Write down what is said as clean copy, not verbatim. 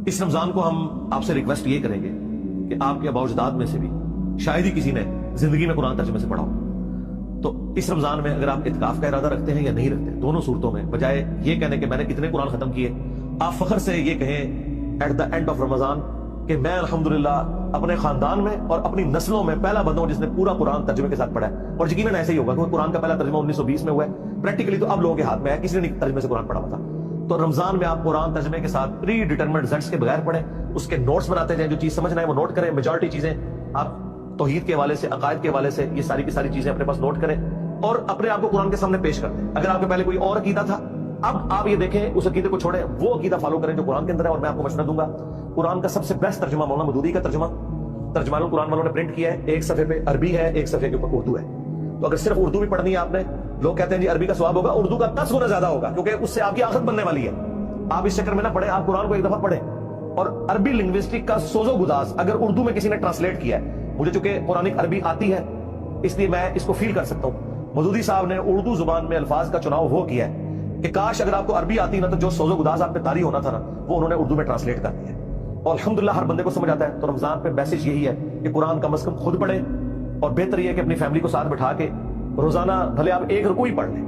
اس رمضان کو ہم آپ سے ریکویسٹ یہ کریں گے کہ آپ کے باوجداد میں سے بھی شاید ہی کسی نے زندگی میں قرآن ترجمے سے پڑھا ہو، تو اس رمضان میں اگر آپ اعتکاف کا ارادہ رکھتے ہیں یا نہیں رکھتے، دونوں صورتوں میں بجائے یہ کہنے کہ میں نے کتنے قرآن ختم کیے، آپ فخر سے یہ کہیں ایٹ دا اینڈ آف رمضان کہ میں الحمدللہ اپنے خاندان میں اور اپنی نسلوں میں پہلا بندہ ہوں جس نے پورا قرآن ترجمے کے ساتھ پڑھا ہے۔ اور یقیناً ایسے ہی ہوگا کہ قرآن کا پہلا ترجمہ 1920 میں ہوا ہے، پریکٹیکلی تو اب لوگوں کے ہاتھ میں ہے، کسی نے نہیں ترجمے سے قرآن پڑھا ہوا تھا۔ تو رمضان میں آپ قرآن ترجمے کے ساتھ پری ڈیٹرمنٹ رزلٹس کے بغیر پڑھیں، اس کے نوٹس بناتے جائیں، جو چیز سمجھنا ہے وہ نوٹ کریں۔ میجورٹی چیزیں آپ توحید کے حوالے سے، عقائد کے حوالے سے یہ ساری کی ساری چیزیں اپنے پاس نوٹ کریں اور اپنے آپ کو قرآن کے سامنے پیش کر دیں۔ اگر آپ کے پہلے کوئی اور عقیدہ تھا، اب آپ یہ دیکھیں اس عقیدے کو چھوڑیں، وہ عقیدہ فالو کریں جو قرآن کے اندر ہے۔ اور میں آپ کو مشورہ دوں گا، قرآن کا سب سے بیسٹ ترجمہ مولانا مودودی کا ترجمہ ترجمان القرآن والوں نے پرنٹ کیا ہے، ایک صفحے پہ عربی ہے، ایک صفحے کے اوپر اردو ہے۔ تو اگر صرف اردو بھی پڑھنی ہے آپ نے، لوگ کہتے ہیں جی عربی کا ثواب ہوگا، اردو کا 10 گنا زیادہ ہوگا، کیونکہ اس سے آپ کی آخرت بننے والی ہے۔ آپ اس چکر میں نہ پڑھیں، آپ قرآن کو ایک دفعہ پڑھیں۔ اور عربی لنگوسٹک کا سوز و گداز اگر اردو میں کسی نے ٹرانسلیٹ کیا ہے، مجھے چونکہ قرآنک عربی آتی ہے اس لیے میں اس کو فیل کر سکتا ہوں، مودودی صاحب نے اردو زبان میں الفاظ کا چناؤ وہ کیا ہے کہ کاش اگر آپ کو عربی آتی نا تو جو سوز و گداز آپ پہ طاری ہونا تھا نا، وہ انہوں نے اردو میں ٹرانسلیٹ کر دیا ہے۔ اور الحمدللہ ہر بندے کو سمجھ آتا ہے۔ تو رمضان پہ میسج یہی ہے کہ قرآن کم از کم خود پڑھیں، اور بہتر یہ ہے کہ اپنی فیملی کو ساتھ بٹھا کے روزانہ بھلے آپ ایک رکوع ہی پڑھ لیں،